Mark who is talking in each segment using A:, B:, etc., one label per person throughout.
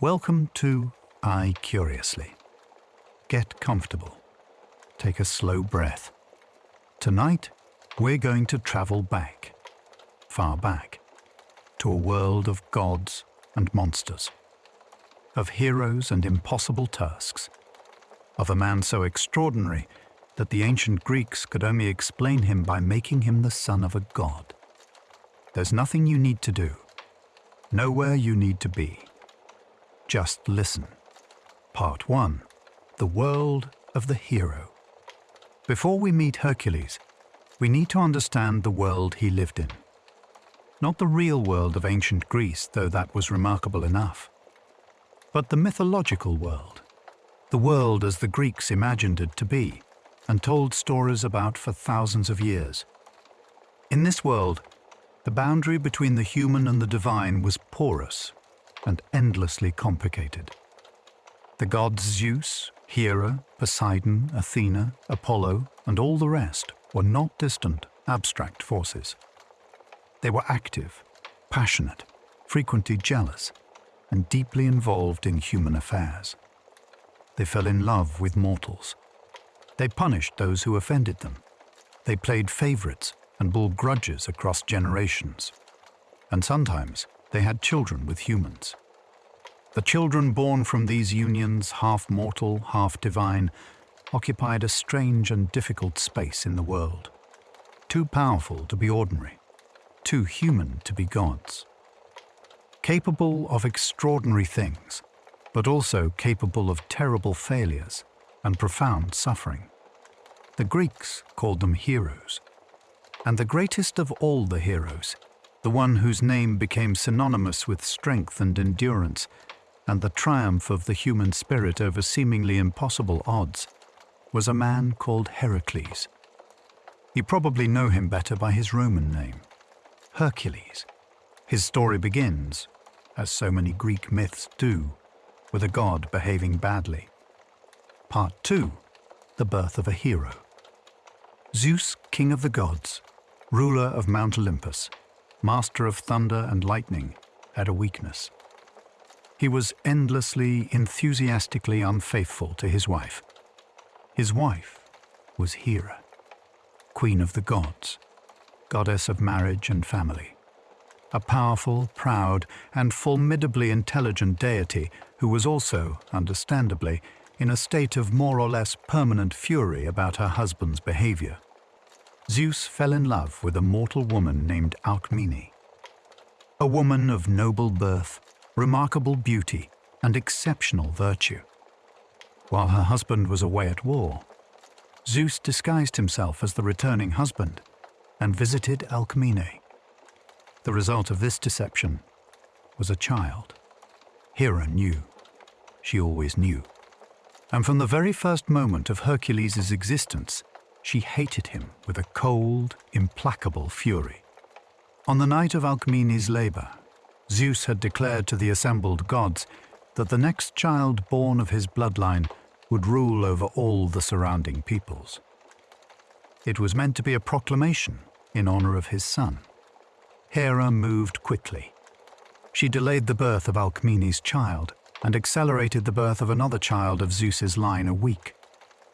A: Welcome to IQriously. Get comfortable. Take a slow breath. Tonight, we're going to travel back, far back, to a world of gods and monsters, of heroes and impossible tasks, of a man so extraordinary that the ancient Greeks could only explain him by making him the son of a god. There's nothing you need to do, nowhere you need to be. Just listen. Part 1. The World of the Hero. Before we meet Hercules, we need to understand the world he lived in. Not the real world of ancient Greece, though that was remarkable enough, but the mythological world. The world as the Greeks imagined it to be and told stories about for thousands of years. In this world, the boundary between the human and the divine was porous and endlessly complicated. The gods Zeus, Hera, Poseidon, Athena, Apollo, and all the rest were not distant, abstract forces. They were active, passionate, frequently jealous, and deeply involved in human affairs. They fell in love with mortals. They punished those who offended them. They played favorites and bore grudges across generations. And sometimes they had children with humans. The children born from these unions, half mortal, half divine, occupied a strange and difficult space in the world. Too powerful to be ordinary, too human to be gods. Capable of extraordinary things, but also capable of terrible failures and profound suffering. The Greeks called them heroes. And the greatest of all the heroes, the one whose name became synonymous with strength and endurance, and the triumph of the human spirit over seemingly impossible odds, was a man called Heracles. You probably know him better by his Roman name, Hercules. His story begins, as so many Greek myths do, with a god behaving badly. Part 2. The Birth of a Hero. Zeus, king of the gods, ruler of Mount Olympus, master of thunder and lightning, had a weakness. He was endlessly, enthusiastically unfaithful to his wife. His wife was Hera, queen of the gods, goddess of marriage and family, a powerful, proud, and formidably intelligent deity who was also, understandably, in a state of more or less permanent fury about her husband's behavior. Zeus fell in love with a mortal woman named Alcmene, a woman of noble birth, remarkable beauty, and exceptional virtue. While her husband was away at war, Zeus disguised himself as the returning husband and visited Alcmene. The result of this deception was a child. Hera knew. She always knew. And from the very first moment of Hercules' existence, she hated him with a cold, implacable fury. On the night of Alcmene's labor, Zeus had declared to the assembled gods that the next child born of his bloodline would rule over all the surrounding peoples. It was meant to be a proclamation in honor of his son. Hera moved quickly. She delayed the birth of Alcmene's child and accelerated the birth of another child of Zeus's line a week.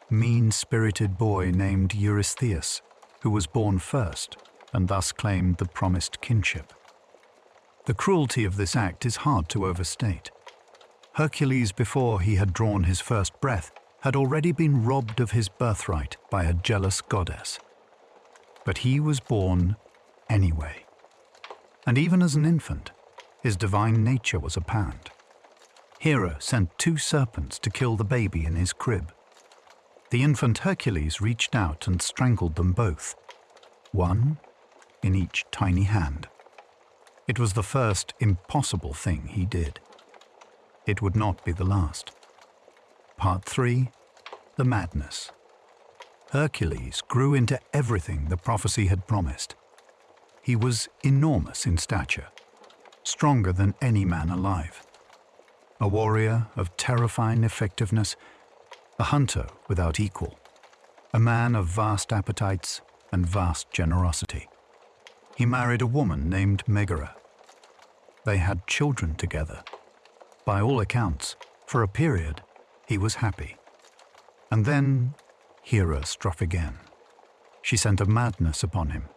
A: Mean-spirited boy named Eurystheus, who was born first and thus claimed the promised kinship. The cruelty of this act is hard to overstate. Hercules, before he had drawn his first breath, had already been robbed of his birthright by a jealous goddess. But he was born anyway. And even as an infant, his divine nature was apparent. Hera sent 2 serpents to kill the baby in his crib. The infant Hercules reached out and strangled them both, one in each tiny hand. It was the first impossible thing he did. It would not be the last. Part 3. The Madness. Hercules grew into everything the prophecy had promised. He was enormous in stature, stronger than any man alive. A warrior of terrifying effectiveness, a hunter without equal, a man of vast appetites and vast generosity. He married a woman named Megara. They had children together, By all accounts, for a period, he was happy. And then Hera struck again. She sent a madness upon him.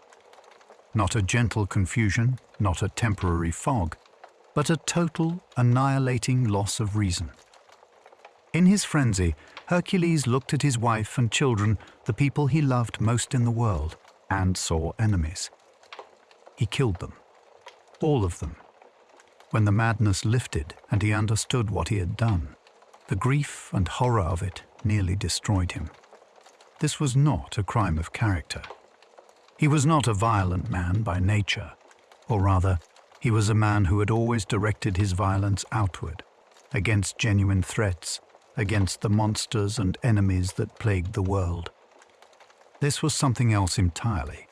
A: Not a gentle confusion, not a temporary fog, but a total, annihilating loss of reason. In his frenzy, Hercules looked at his wife and children, the people he loved most in the world, and saw enemies. He killed them, all of them. When the madness lifted and he understood what he had done, the grief and horror of it nearly destroyed him. This was not a crime of character. He was not a violent man by nature, or rather, he was a man who had always directed his violence outward, against genuine threats, against the monsters and enemies that plagued the world. This was something else entirely.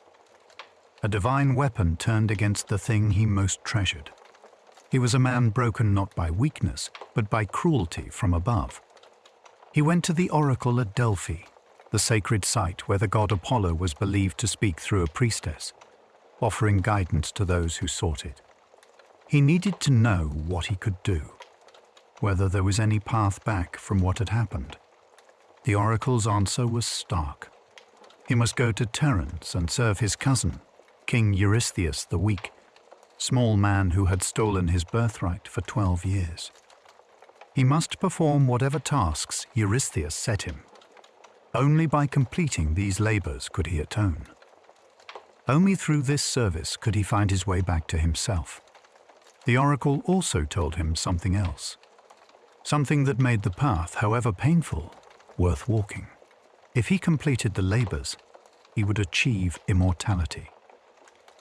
A: A divine weapon turned against the thing he most treasured. He was a man broken not by weakness, but by cruelty from above. He went to the oracle at Delphi, the sacred site where the god Apollo was believed to speak through a priestess, offering guidance to those who sought it. He needed to know what he could do, whether there was any path back from what had happened. The oracle's answer was stark. He must go to Terence and serve his cousin, King Eurystheus the Weak, small man who had stolen his birthright for 12 years. He must perform whatever tasks Eurystheus set him. Only by completing these labors could he atone. Only through this service could he find his way back to himself. The oracle also told him something else. Something that made the path, however painful, worth walking. If he completed the labors, he would achieve immortality.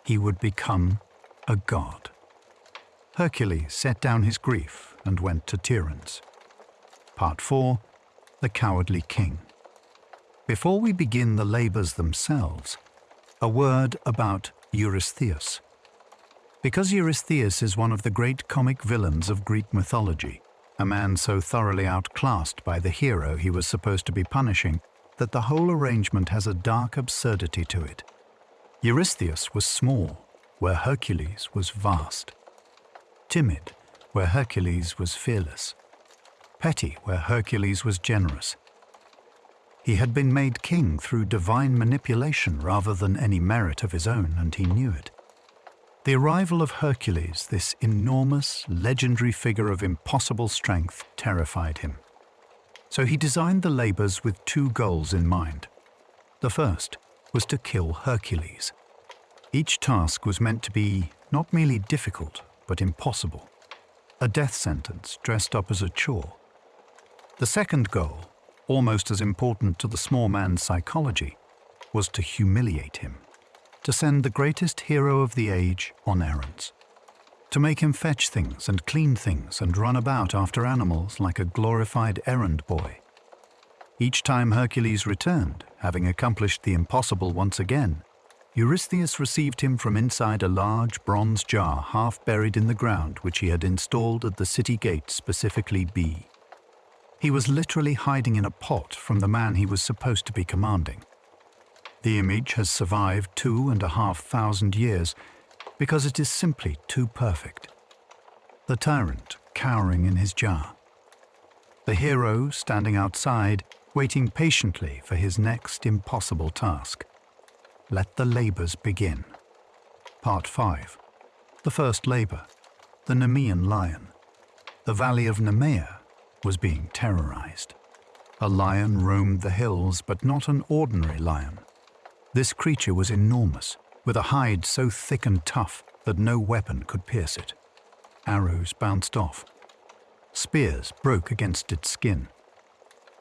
A: He would become a god. Hercules set down his grief and went to Terence. Part 4. The Cowardly King. Before we begin the labors themselves, a word about Eurystheus. Because Eurystheus is one of the great comic villains of Greek mythology, a man so thoroughly outclassed by the hero he was supposed to be punishing that the whole arrangement has a dark absurdity to it. Eurystheus was small, where Hercules was vast. Timid, where Hercules was fearless. Petty, where Hercules was generous. He had been made king through divine manipulation rather than any merit of his own, and he knew it. The arrival of Hercules, this enormous, legendary figure of impossible strength, terrified him. So he designed the labors with two goals in mind. The first was to kill Hercules. Each task was meant to be not merely difficult, but impossible. A death sentence dressed up as a chore. The second goal, almost as important to the small man's psychology, was to humiliate him, to send the greatest hero of the age on errands, to make him fetch things and clean things and run about after animals like a glorified errand boy. Each time Hercules returned, having accomplished the impossible once again, Eurystheus received him from inside a large bronze jar half buried in the ground which he had installed at the city gate, specifically B. He was literally hiding in a pot from the man he was supposed to be commanding. The image has survived 2,500 years because it is simply too perfect. The tyrant cowering in his jar. The hero standing outside, waiting patiently for his next impossible task. Let the labors begin. Part 5. The first labor, the Nemean lion. The valley of Nemea was being terrorized. A lion roamed the hills, but not an ordinary lion. This creature was enormous, with a hide so thick and tough that no weapon could pierce it. Arrows bounced off. Spears broke against its skin.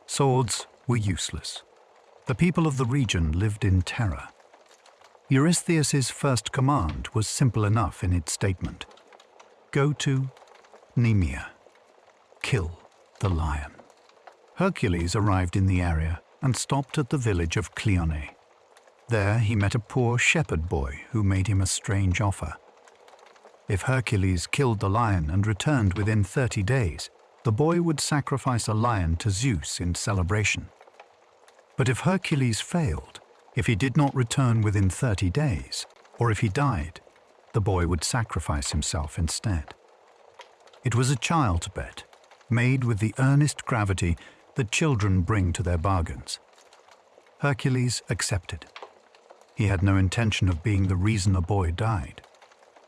A: Swords were useless. The people of the region lived in terror. Eurystheus's first command was simple enough in its statement. Go to Nemea. Kill the lion. Hercules arrived in the area and stopped at the village of Cleone. There he met a poor shepherd boy who made him a strange offer. If Hercules killed the lion and returned within 30 days, the boy would sacrifice a lion to Zeus in celebration. But if Hercules failed, if he did not return within 30 days, or if he died, the boy would sacrifice himself instead. It was a child's bet, made with the earnest gravity that children bring to their bargains. Hercules accepted. He had no intention of being the reason a boy died.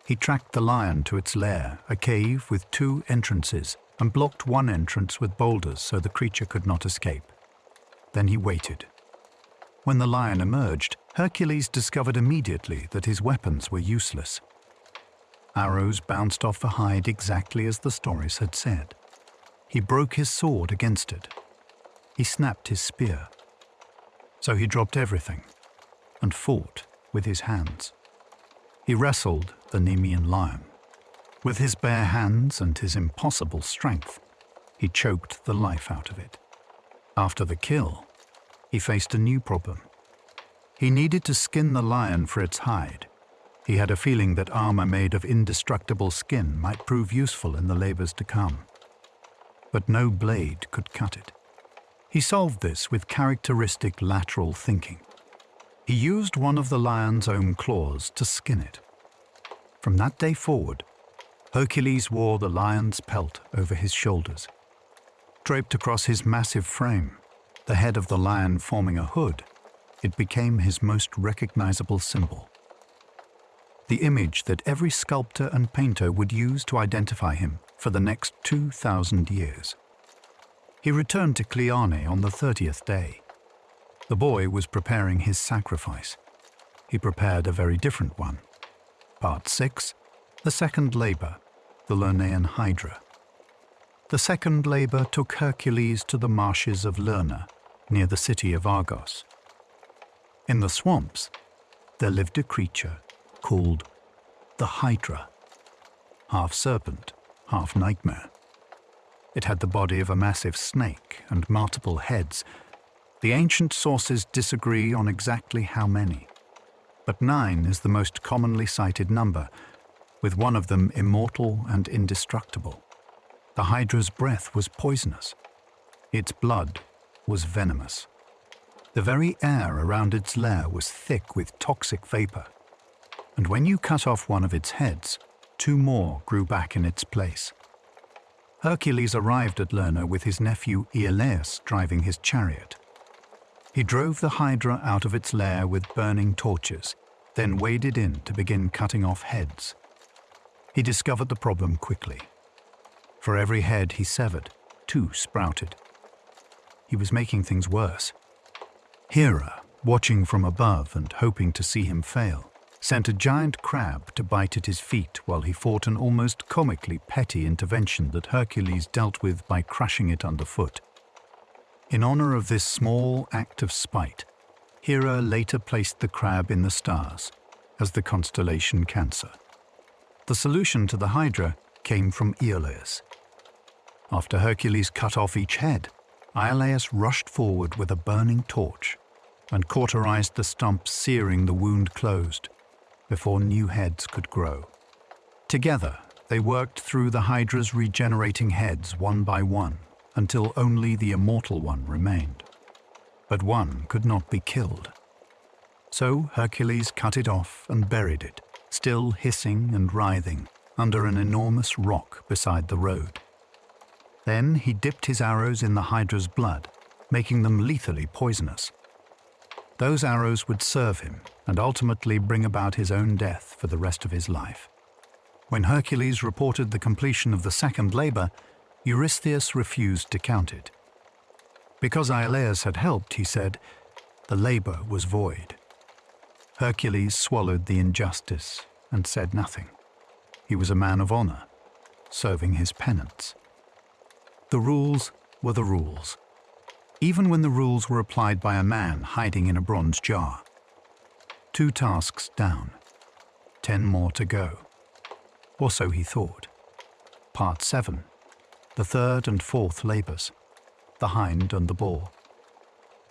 A: He tracked the lion to its lair, a cave with 2 entrances, and blocked one entrance with boulders so the creature could not escape. Then he waited. When the lion emerged, Hercules discovered immediately that his weapons were useless. Arrows bounced off the hide exactly as the stories had said. He broke his sword against it. He snapped his spear. So he dropped everything and fought with his hands. He wrestled the Nemean lion. With his bare hands and his impossible strength, he choked the life out of it. After the kill, he faced a new problem. He needed to skin the lion for its hide. He had a feeling that armor made of indestructible skin might prove useful in the labors to come. But no blade could cut it. He solved this with characteristic lateral thinking. He used one of the lion's own claws to skin it. From that day forward, Hercules wore the lion's pelt over his shoulders. Draped across his massive frame, the head of the lion forming a hood, it became his most recognizable symbol. The image that every sculptor and painter would use to identify him for the next 2,000 years. He returned to Cleone on the 30th day. The boy was preparing his sacrifice. He prepared a very different one. Part 6, the second labor, the Lernaean Hydra. The second labor took Hercules to the marshes of Lerna, near the city of Argos. In the swamps, there lived a creature called the Hydra, half serpent, half nightmare. It had the body of a massive snake and multiple heads. The ancient sources disagree on exactly how many, but 9 is the most commonly cited number, with one of them immortal and indestructible. The Hydra's breath was poisonous. Its blood was venomous. The very air around its lair was thick with toxic vapor, and when you cut off one of its heads, 2 more grew back in its place. Hercules arrived at Lerna with his nephew Iolaus driving his chariot. He drove the Hydra out of its lair with burning torches, then waded in to begin cutting off heads. He discovered the problem quickly. For every head he severed, 2 sprouted. He was making things worse. Hera, watching from above and hoping to see him fail, sent a giant crab to bite at his feet while he fought an almost comically petty intervention that Hercules dealt with by crushing it underfoot. In honor of this small act of spite, Hera later placed the crab in the stars as the constellation Cancer. The solution to the Hydra came from Iolaus. After Hercules cut off each head, Iolaus rushed forward with a burning torch and cauterized the stumps, searing the wound closed before new heads could grow. Together, they worked through the Hydra's regenerating heads one by one until only the immortal one remained. But one could not be killed. So Hercules cut it off and buried it, still hissing and writhing, under an enormous rock beside the road. Then he dipped his arrows in the Hydra's blood, making them lethally poisonous. Those arrows would serve him and ultimately bring about his own death for the rest of his life. When Hercules reported the completion of the second labor, Eurystheus refused to count it. Because Iolaus had helped, he said, the labor was void. Hercules swallowed the injustice and said nothing. He was a man of honor, serving his penance. The rules were the rules, even when the rules were applied by a man hiding in a bronze jar. 2 tasks down, 10 more to go. Or so he thought. Part 7, the third and fourth labors, the hind and the boar.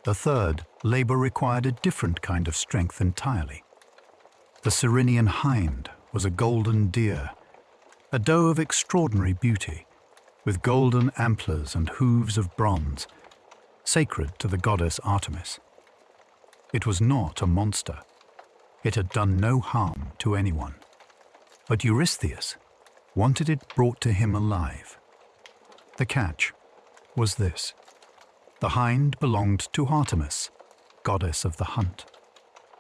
A: The third labor required a different kind of strength entirely. The Cyrenian hind was a golden deer, a doe of extraordinary beauty, with golden antlers and hooves of bronze, sacred to the goddess Artemis. It was not a monster. It had done no harm to anyone. But Eurystheus wanted it brought to him alive. The catch was this. The hind belonged to Artemis, goddess of the hunt.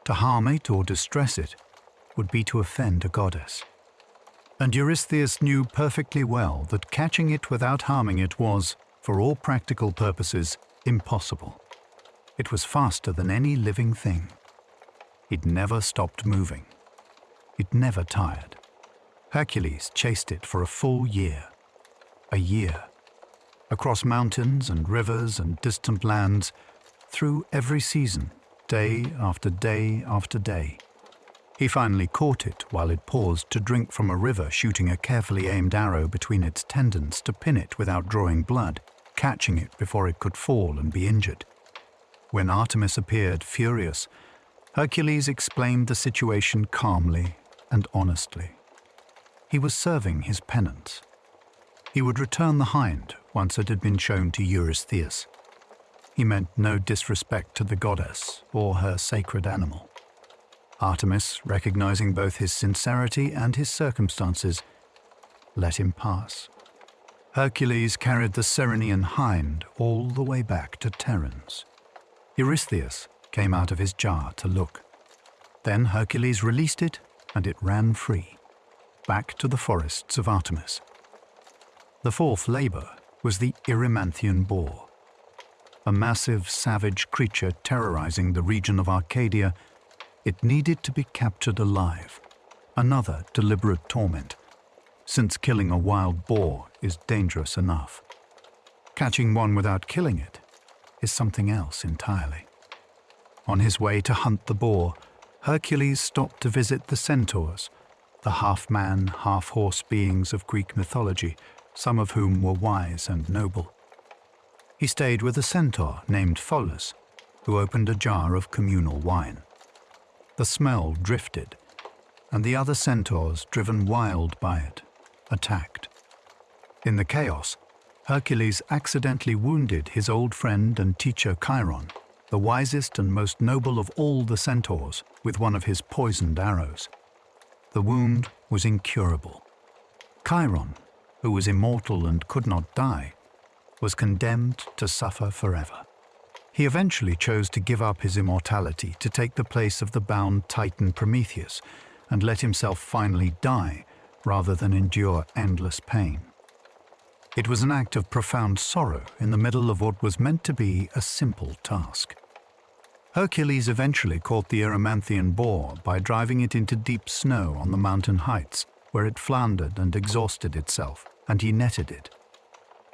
A: To harm it or distress it would be to offend a goddess. And Eurystheus knew perfectly well that catching it without harming it was, for all practical purposes, impossible. It was faster than any living thing. It never stopped moving. It never tired. Hercules chased it for a full year. A year. Across mountains and rivers and distant lands, through every season, day after day after day. He finally caught it while it paused to drink from a river, shooting a carefully aimed arrow between its tendons to pin it without drawing blood, catching it before it could fall and be injured. When Artemis appeared, furious, Hercules explained the situation calmly and honestly. He was serving his penance. He would return the hind once it had been shown to Eurystheus. He meant no disrespect to the goddess or her sacred animal. Artemis, recognizing both his sincerity and his circumstances, let him pass. Hercules carried the Ceryneian hind all the way back to Terens. Eurystheus came out of his jar to look. Then Hercules released it, and it ran free, back to the forests of Artemis. The fourth labor was the Erymanthian boar. A massive, savage creature terrorizing the region of Arcadia, it needed to be captured alive, another deliberate torment, since killing a wild boar is dangerous enough. Catching one without killing it is something else entirely. On his way to hunt the boar, Hercules stopped to visit the centaurs, the half-man, half-horse beings of Greek mythology, some of whom were wise and noble. He stayed with a centaur named Pholus, who opened a jar of communal wine. The smell drifted, and the other centaurs, driven wild by it, attacked. In the chaos, Hercules accidentally wounded his old friend and teacher Chiron, the wisest and most noble of all the centaurs, with one of his poisoned arrows. The wound was incurable. Chiron, who was immortal and could not die, was condemned to suffer forever. He eventually chose to give up his immortality to take the place of the bound Titan Prometheus and let himself finally die rather than endure endless pain. It was an act of profound sorrow in the middle of what was meant to be a simple task. Hercules eventually caught the Erymanthian boar by driving it into deep snow on the mountain heights, where it floundered and exhausted itself, and he netted it.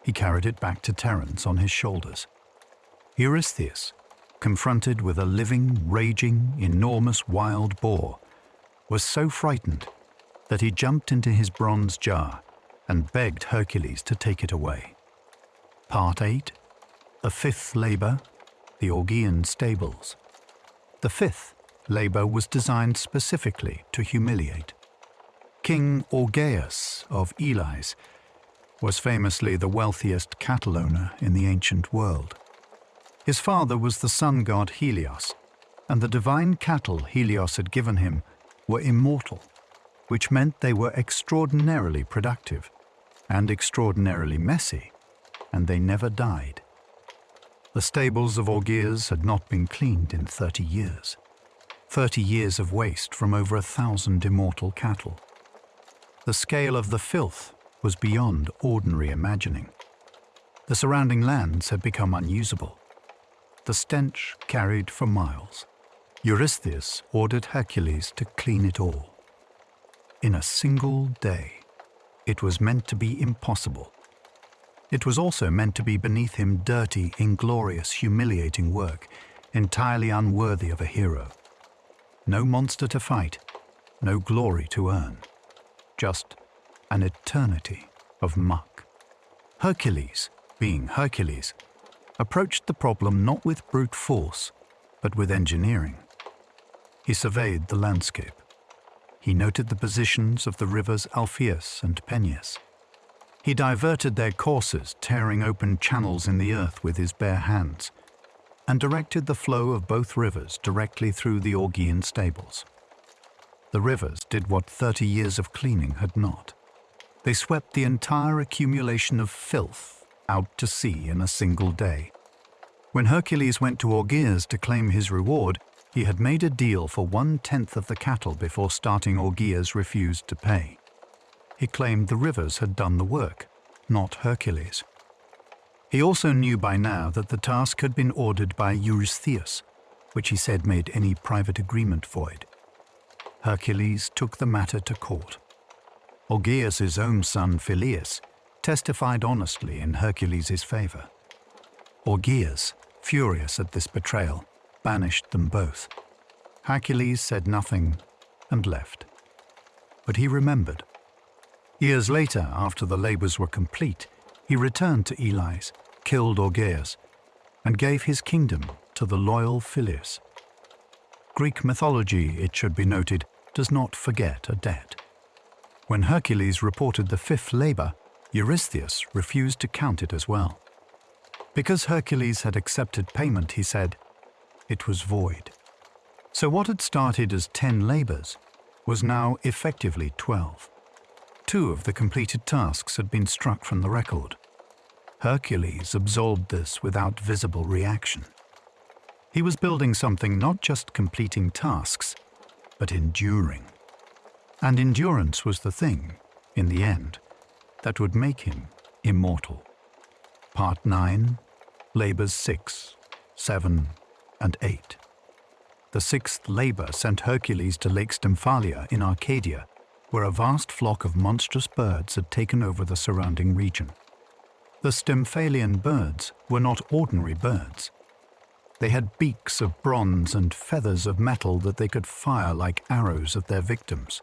A: He carried it back to Terens on his shoulders. Eurystheus, confronted with a living, raging, enormous wild boar, was so frightened that he jumped into his bronze jar and begged Hercules to take it away. Part 8. The fifth labor, the Augean stables. The fifth labor was designed specifically to humiliate. King Augeas of Elis was famously the wealthiest cattle owner in the ancient world. His father was the sun god Helios, and the divine cattle Helios had given him were immortal, which meant they were extraordinarily productive and extraordinarily messy, and they never died. The stables of Augeas had not been cleaned in 30 years. 30 years of waste from over 1,000 immortal cattle. The scale of the filth was beyond ordinary imagining. The surrounding lands had become unusable. The stench carried for miles. Eurystheus ordered Hercules to clean it all. In a single day. It was meant to be impossible. It was also meant to be beneath him dirty, inglorious, humiliating work, entirely unworthy of a hero. No monster to fight, no glory to earn. Just an eternity of muck. Hercules, being Hercules, approached the problem not with brute force, but with engineering. He surveyed the landscape. He noted the positions of the rivers Alpheus and Peneus. He diverted their courses, tearing open channels in the earth with his bare hands, and directed the flow of both rivers directly through the Augean stables. The rivers did what 30 years of cleaning had not. They swept the entire accumulation of filth out to sea in a single day. When Hercules went to Augeas to claim his reward, he had made a deal for 1/10 of the cattle before starting. Augeas refused to pay. He claimed the rivers had done the work, not Hercules. He also knew by now that the task had been ordered by Eurystheus, which he said made any private agreement void. Hercules took the matter to court. Augeas' own son Phyleus testified honestly in Hercules' favor. Augeas, furious at this betrayal, banished them both. Hercules said nothing and left. But he remembered. Years later, after the labors were complete, he returned to Ely's, killed Augeas, and gave his kingdom to the loyal Phyleus. Greek mythology, it should be noted, does not forget a debt. When Hercules reported the 5th labor, Eurystheus refused to count it as well. Because Hercules had accepted payment, he said, it was void. So what had started as 10 labors was now effectively 12. 2 of the completed tasks had been struck from the record. Hercules absorbed this without visible reaction. He was building something not just completing tasks, but enduring. And endurance was the thing, in the end, that would make him immortal. Part 9, Labors 6, 7, and 8. The 6th labor sent Hercules to Lake Stymphalia in Arcadia, where a vast flock of monstrous birds had taken over the surrounding region. The Stymphalian birds were not ordinary birds. They had beaks of bronze and feathers of metal that they could fire like arrows at their victims.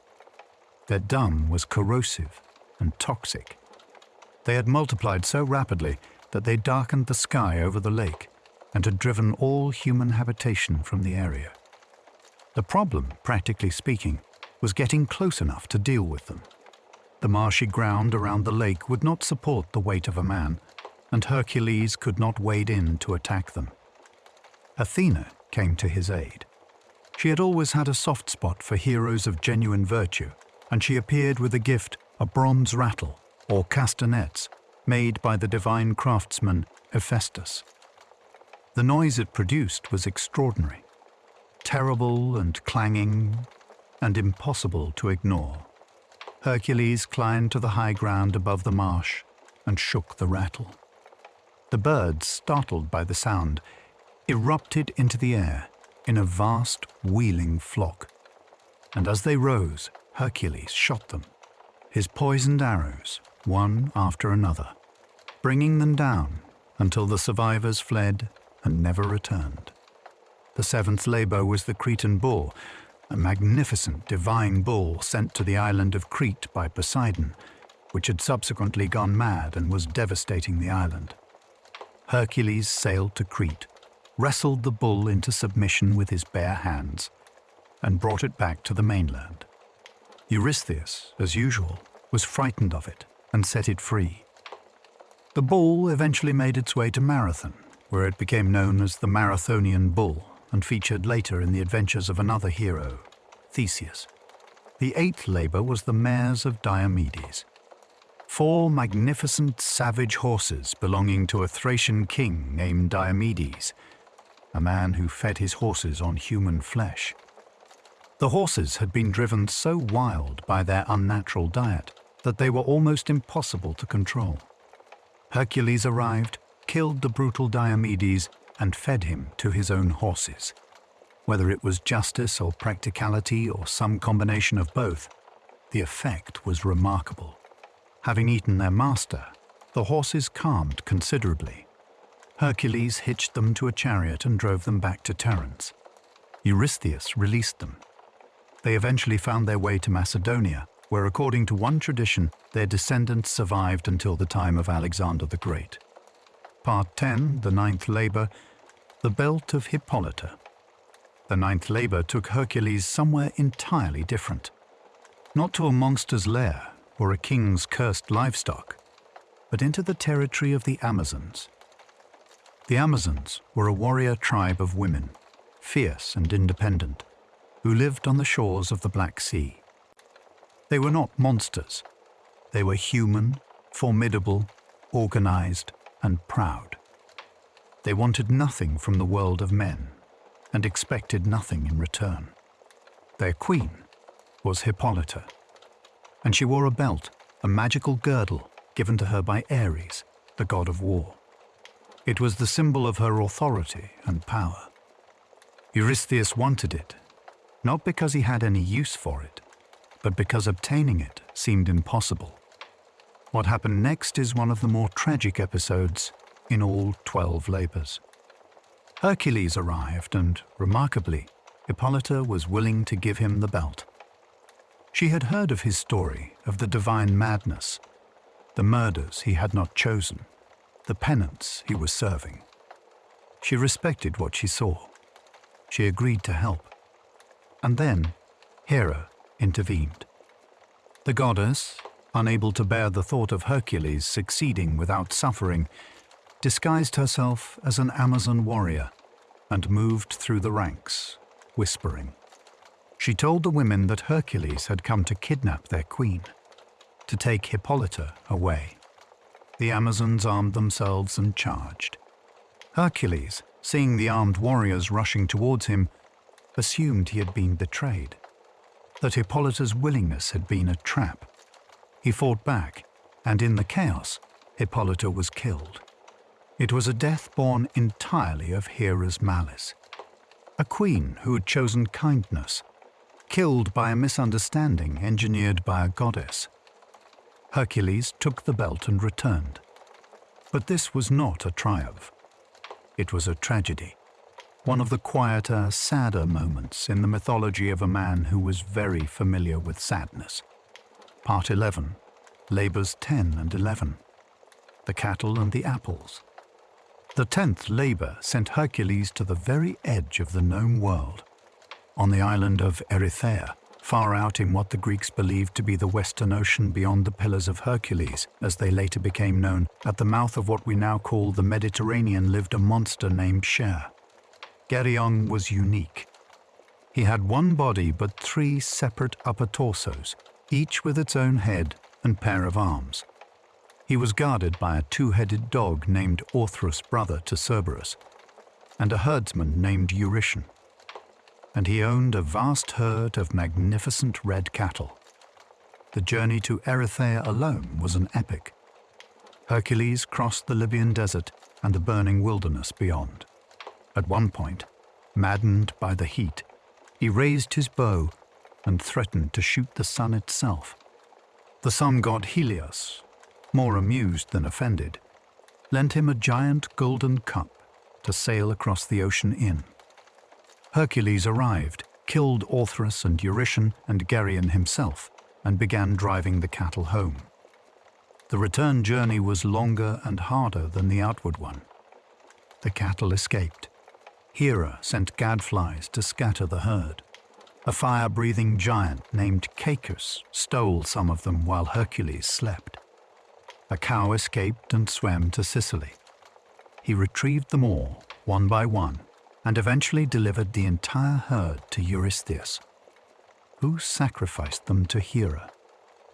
A: Their dung was corrosive and toxic. They had multiplied so rapidly that they darkened the sky over the lake and had driven all human habitation from the area. The problem, practically speaking, was getting close enough to deal with them. The marshy ground around the lake would not support the weight of a man, and Hercules could not wade in to attack them. Athena came to his aid. She had always had a soft spot for heroes of genuine virtue, and she appeared with a gift, a bronze rattle, or castanets, made by the divine craftsman Hephaestus. The noise it produced was extraordinary, terrible and clanging, and impossible to ignore. Hercules climbed to the high ground above the marsh and shook the rattle. The birds, startled by the sound, erupted into the air in a vast, wheeling flock. And as they rose, Hercules shot them, his poisoned arrows, one after another, bringing them down until the survivors fled and never returned. The 7th labor was the Cretan bull, a magnificent divine bull sent to the island of Crete by Poseidon, which had subsequently gone mad and was devastating the island. Hercules sailed to Crete, wrestled the bull into submission with his bare hands, and brought it back to the mainland. Eurystheus, as usual, was frightened of it and set it free. The bull eventually made its way to Marathon, where it became known as the Marathonian bull and featured later in the adventures of another hero, Theseus. The 8th labor was the mares of Diomedes. 4 magnificent savage horses belonging to a Thracian king named Diomedes, a man who fed his horses on human flesh. The horses had been driven so wild by their unnatural diet that they were almost impossible to control. Hercules arrived, killed the brutal Diomedes, and fed him to his own horses. Whether it was justice or practicality or some combination of both, the effect was remarkable. Having eaten their master, the horses calmed considerably. Hercules hitched them to a chariot and drove them back to Terence. Eurystheus released them. They eventually found their way to Macedonia, where according to one tradition, their descendants survived until the time of Alexander the Great. Part 10, the 9th labor, the belt of Hippolyta. The 9th labor took Hercules somewhere entirely different. Not to a monster's lair or a king's cursed livestock, but into the territory of the Amazons. The Amazons were a warrior tribe of women, fierce and independent, who lived on the shores of the Black Sea. They were not monsters. They were human, formidable, organized, and proud. They wanted nothing from the world of men and expected nothing in return. Their queen was Hippolyta, and she wore a belt, a magical girdle given to her by Ares, the god of war. It was the symbol of her authority and power. Eurystheus wanted it, not because he had any use for it, but because obtaining it seemed impossible. What happened next is one of the more tragic episodes in all 12 Labours. Hercules arrived and, remarkably, Hippolyta was willing to give him the belt. She had heard of his story, of the divine madness, the murders he had not chosen, the penance he was serving. She respected what she saw. She agreed to help. And then Hera intervened. The goddess, unable to bear the thought of Hercules succeeding without suffering, disguised herself as an Amazon warrior and moved through the ranks, whispering. She told the women that Hercules had come to kidnap their queen, to take Hippolyta away. The Amazons armed themselves and charged. Hercules, seeing the armed warriors rushing towards him, assumed he had been betrayed, that Hippolyta's willingness had been a trap. He fought back, and in the chaos, Hippolyta was killed. It was a death born entirely of Hera's malice. A queen who had chosen kindness, killed by a misunderstanding engineered by a goddess. Hercules took the belt and returned. But this was not a triumph. It was a tragedy, one of the quieter, sadder moments in the mythology of a man who was very familiar with sadness. Part 11, Labours 10 and 11, The Cattle and the Apples. The 10th labour sent Hercules to the very edge of the known world, on the island of Erythea, far out in what the Greeks believed to be the Western Ocean beyond the Pillars of Hercules, as they later became known. At the mouth of what we now call the Mediterranean lived a monster named Cher. Geryon was unique. He had one body but 3 separate upper torsos, each with its own head and pair of arms. He was guarded by a 2-headed dog named Orthrus, brother to Cerberus, and a herdsman named Eurytion. And he owned a vast herd of magnificent red cattle. The journey to Erythea alone was an epic. Hercules crossed the Libyan desert and the burning wilderness beyond. At one point, maddened by the heat, he raised his bow and threatened to shoot the sun itself. The sun god Helios, more amused than offended, lent him a giant golden cup to sail across the ocean in. Hercules arrived, killed Orthrus and Eurytion and Geryon himself, and began driving the cattle home. The return journey was longer and harder than the outward one. The cattle escaped. Hera sent gadflies to scatter the herd. A fire-breathing giant named Cacus stole some of them while Hercules slept. A cow escaped and swam to Sicily. He retrieved them all, one by one, and eventually delivered the entire herd to Eurystheus. Who sacrificed them to Hera?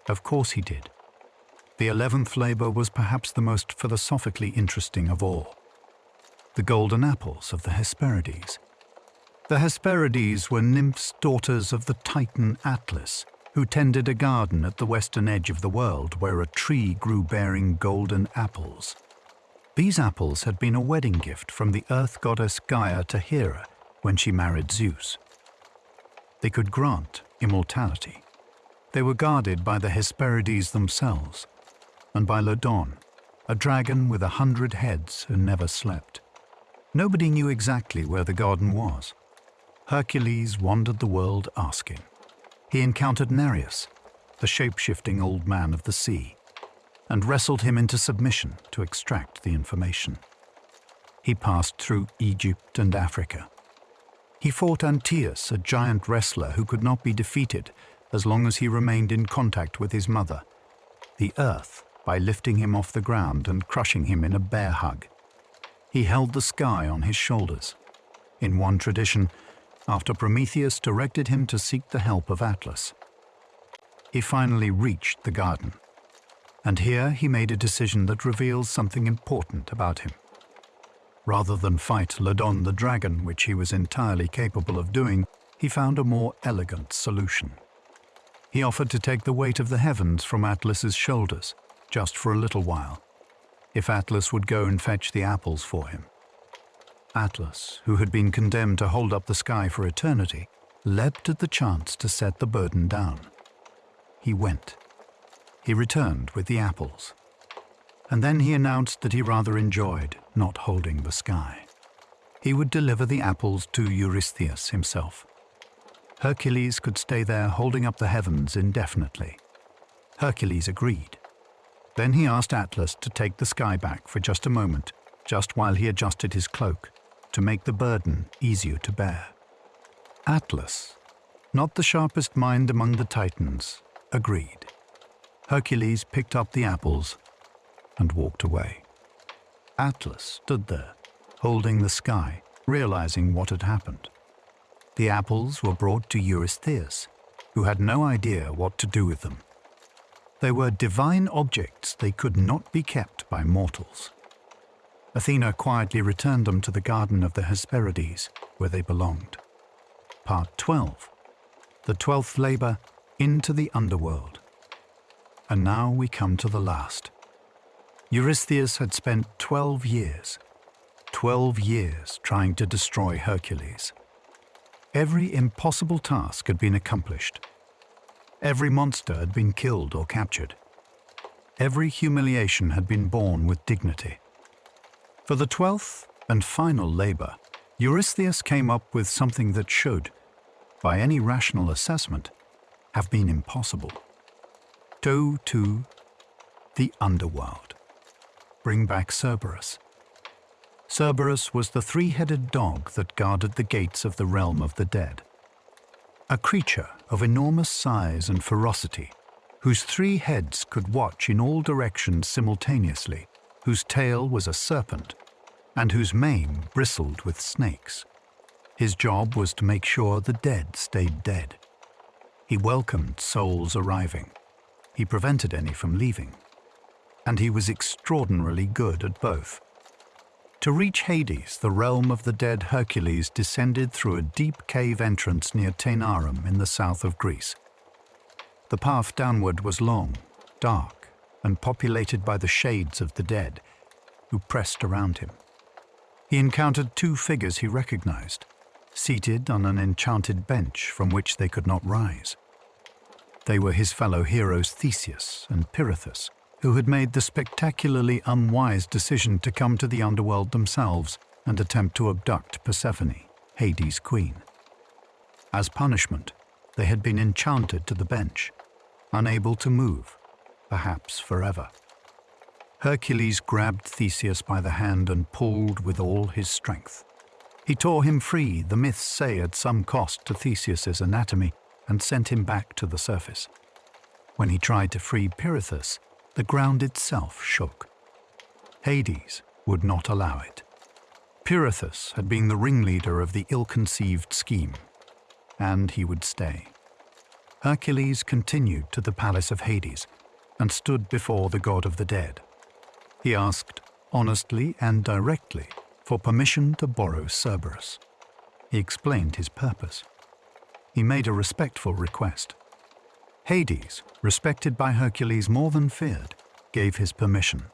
A: Of course he did. The 11th labour was perhaps the most philosophically interesting of all. The golden apples of the Hesperides. The Hesperides were nymphs, daughters of the Titan Atlas, who tended a garden at the western edge of the world where a tree grew bearing golden apples. These apples had been a wedding gift from the earth goddess Gaia to Hera when she married Zeus. They could grant immortality. They were guarded by the Hesperides themselves, and by Ladon, a dragon with 100 heads who never slept. Nobody knew exactly where the garden was. Hercules wandered the world asking. He encountered Nereus, the shape-shifting old man of the sea, and wrestled him into submission to extract the information. He passed through Egypt and Africa. He fought Antaeus, a giant wrestler who could not be defeated as long as he remained in contact with his mother, the earth, by lifting him off the ground and crushing him in a bear hug. He held the sky on his shoulders. In one tradition, after Prometheus directed him to seek the help of Atlas. He finally reached the garden, And here he made a decision that reveals something important about him. Rather than fight Ladon the dragon, which he was entirely capable of doing, he found a more elegant solution. He offered to take the weight of the heavens from Atlas's shoulders, just for a little while, if Atlas would go and fetch the apples for him. Atlas, who had been condemned to hold up the sky for eternity, leapt at the chance to set the burden down. He went. He returned with the apples. And then he announced that he rather enjoyed not holding the sky. He would deliver the apples to Eurystheus himself. Hercules could stay there holding up the heavens indefinitely. Hercules agreed. Then he asked Atlas to take the sky back for just a moment, just while he adjusted his cloak, to make the burden easier to bear. Atlas, not the sharpest mind among the Titans, agreed. Hercules picked up the apples and walked away. Atlas stood there, holding the sky, realizing what had happened. The apples were brought to Eurystheus, who had no idea what to do with them. They were divine objects. They could not be kept by mortals. Athena quietly returned them to the garden of the Hesperides, where they belonged. Part 12. The 12th Labour, into the underworld. And now we come to the last. Eurystheus had spent 12 years trying to destroy Hercules. Every impossible task had been accomplished. Every monster had been killed or captured. Every humiliation had been borne with dignity. For the 12th and final labour, Eurystheus came up with something that should, by any rational assessment, have been impossible. Go to the underworld. Bring back Cerberus. Cerberus was the three-headed dog that guarded the gates of the realm of the dead. A creature of enormous size and ferocity, whose 3 heads could watch in all directions simultaneously, whose tail was a serpent, and whose mane bristled with snakes. His job was to make sure the dead stayed dead. He welcomed souls arriving. He prevented any from leaving. And he was extraordinarily good at both. To reach Hades, the realm of the dead, Hercules descended through a deep cave entrance near Taenarum in the south of Greece. The path downward was long, dark, and populated by the shades of the dead, who pressed around him. He encountered 2 figures he recognized, seated on an enchanted bench from which they could not rise. They were his fellow heroes Theseus and Pirithous, who had made the spectacularly unwise decision to come to the underworld themselves and attempt to abduct Persephone, Hades' queen. As punishment, they had been enchanted to the bench, unable to move, perhaps forever. Hercules grabbed Theseus by the hand and pulled with all his strength. He tore him free, the myths say at some cost to Theseus's anatomy, and sent him back to the surface. When he tried to free Pirithous, the ground itself shook. Hades would not allow it. Pirithous had been the ringleader of the ill-conceived scheme, and he would stay. Hercules continued to the palace of Hades and stood before the god of the dead. He asked, honestly and directly, for permission to borrow Cerberus. He explained his purpose. He made a respectful request. Hades, respected by Hercules more than feared, gave his permission.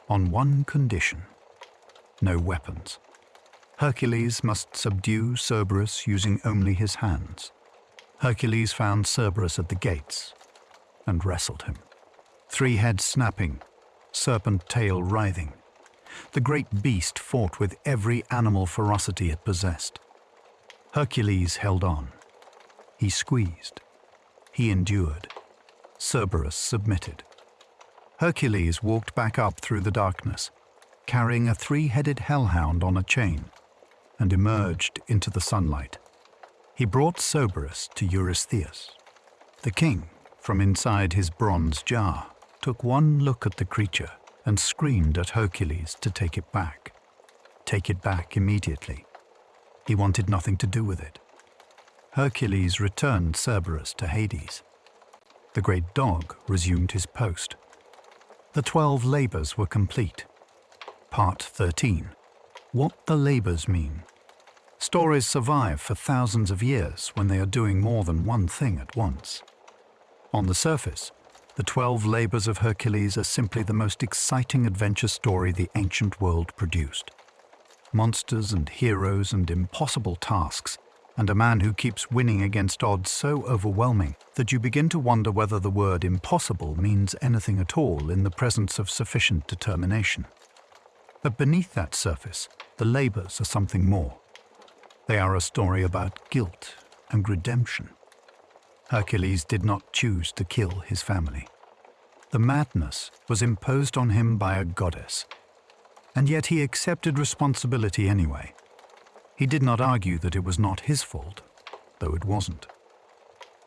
A: On one condition: no weapons. Hercules must subdue Cerberus using only his hands. Hercules found Cerberus at the gates and wrestled him. 3 heads snapping, serpent tail writhing. The great beast fought with every animal ferocity it possessed. Hercules held on. He squeezed. He endured. Cerberus submitted. Hercules walked back up through the darkness, carrying a 3-headed hellhound on a chain, and emerged into the sunlight. He brought Cerberus to Eurystheus. The king, from inside his bronze jar, took one look at the creature and screamed at Hercules to take it back. Take it back immediately. He wanted nothing to do with it. Hercules returned Cerberus to Hades. The great dog resumed his post. The 12 Labours were complete. Part 13. What the labours mean. Stories survive for thousands of years when they are doing more than one thing at once. On the surface, the 12 Labours of Hercules are simply the most exciting adventure story the ancient world produced. Monsters and heroes and impossible tasks, and a man who keeps winning against odds so overwhelming that you begin to wonder whether the word impossible means anything at all in the presence of sufficient determination. But beneath that surface, the Labours are something more. They are a story about guilt and redemption. Hercules did not choose to kill his family. The madness was imposed on him by a goddess, and yet he accepted responsibility anyway. He did not argue that it was not his fault, though it wasn't.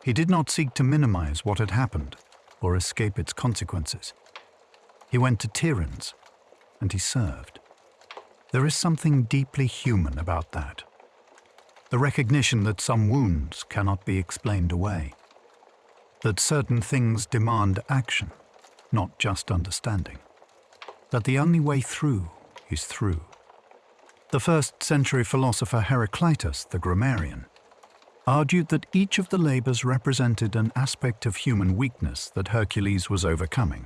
A: He did not seek to minimize what had happened or escape its consequences. He went to Tiryns, and he served. There is something deeply human about that. The recognition that some wounds cannot be explained away. That certain things demand action, not just understanding. That the only way through is through. The first-century philosopher Heracles, the grammarian, argued that each of the labours represented an aspect of human weakness that Hercules was overcoming.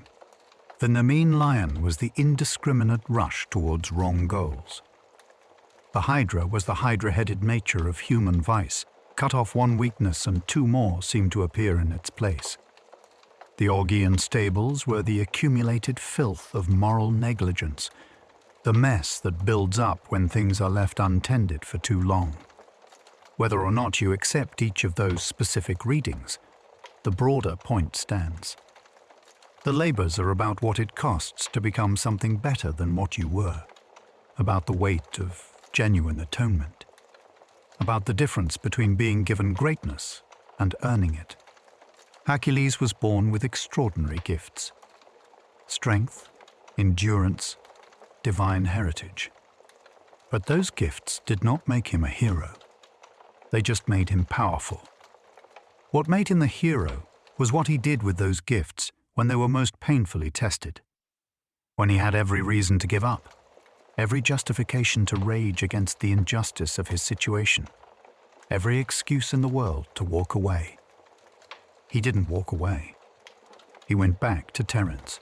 A: The Nemean lion was the indiscriminate rush towards wrong goals. The hydra was the hydra-headed nature of human vice. Cut off one weakness and two more seemed to appear in its place. The Augean stables were the accumulated filth of moral negligence, the mess that builds up when things are left untended for too long. Whether or not you accept each of those specific readings, the broader point stands. The labours are about what it costs to become something better than what you were, about the weight of genuine atonement, about the difference between being given greatness and earning it. Hercules was born with extraordinary gifts: strength, endurance, divine heritage. But those gifts did not make him a hero. They just made him powerful. What made him the hero was what he did with those gifts when they were most painfully tested. When he had every reason to give up, every justification to rage against the injustice of his situation, every excuse in the world to walk away. He didn't walk away. He went back to Tiryns.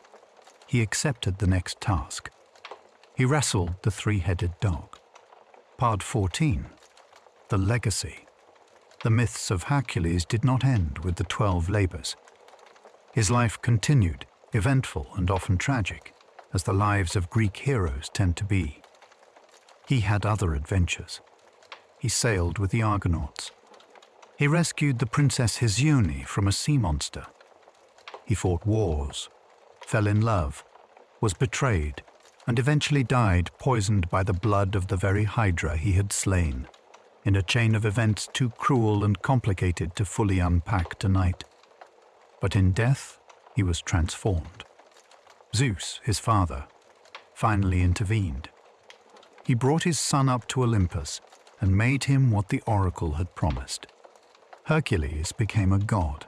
A: He accepted the next task. He wrestled the three-headed dog. Part 14. The Legacy. The myths of Hercules did not end with the 12 Labours. His life continued, eventful and often tragic, as the lives of Greek heroes tend to be. He had other adventures. He sailed with the Argonauts. He rescued the Princess Hesione from a sea monster. He fought wars, fell in love, was betrayed, and eventually died poisoned by the blood of the very hydra he had slain, in a chain of events too cruel and complicated to fully unpack tonight. But in death, he was transformed. Zeus, his father, finally intervened. He brought his son up to Olympus and made him what the oracle had promised. Hercules became a god.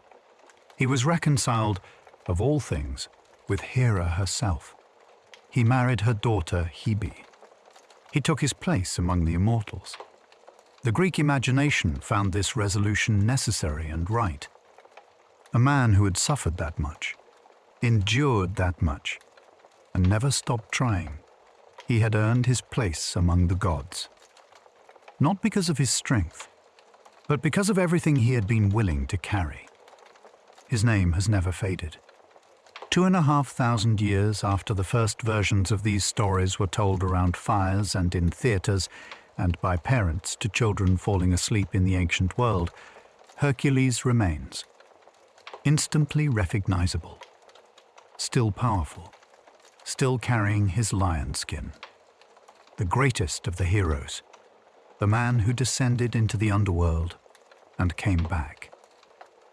A: He was reconciled, of all things, with Hera herself. He married her daughter Hebe. He took his place among the immortals. The Greek imagination found this resolution necessary and right. A man who had suffered that much, endured that much, and never stopped trying, he had earned his place among the gods. Not because of his strength, but because of everything he had been willing to carry. His name has never faded. 2,500 years after the first versions of these stories were told around fires and in theatres, and by parents to children falling asleep in the ancient world, Hercules remains. Instantly recognizable. Still powerful. Still carrying his lion skin. The greatest of the heroes. The man who descended into the underworld and came back.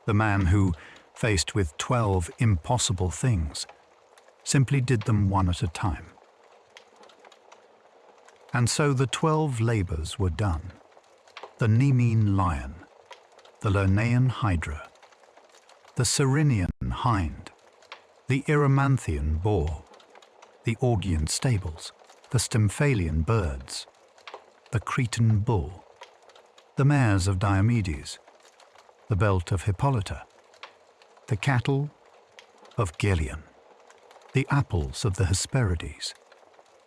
A: The man who, faced with 12 impossible things, simply did them one at a time. And so the 12 labours were done. The Nemean lion, the Lernaean hydra, the Cyrenian hind, the Erymanthian boar, the Augean stables, the Stymphalian birds, the Cretan bull, the mares of Diomedes, the belt of Hippolyta, the cattle of Gelion, the apples of the Hesperides,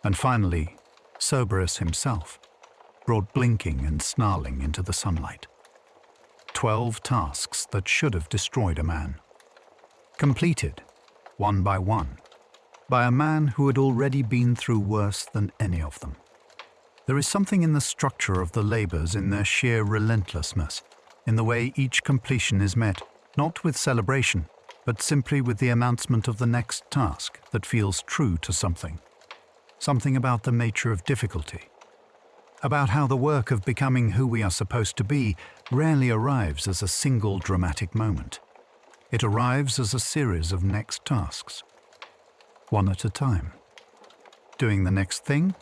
A: and finally, Cerberus himself, brought blinking and snarling into the sunlight. 12 tasks that should have destroyed a man, completed, one, by a man who had already been through worse than any of them. There is something in the structure of the labours, in their sheer relentlessness, in the way each completion is met, not with celebration, but simply with the announcement of the next task that feels true to something. Something about the nature of difficulty. About how the work of becoming who we are supposed to be rarely arrives as a single dramatic moment. It arrives as a series of next tasks, one at a time. Doing the next thing,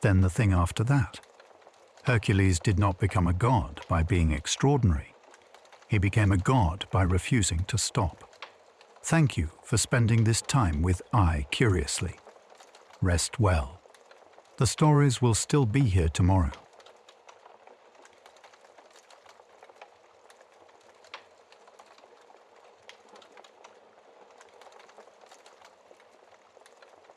A: then the thing after that. Hercules did not become a god by being extraordinary. He became a god by refusing to stop. Thank you for spending this time with IQriously. Rest well. The stories will still be here tomorrow.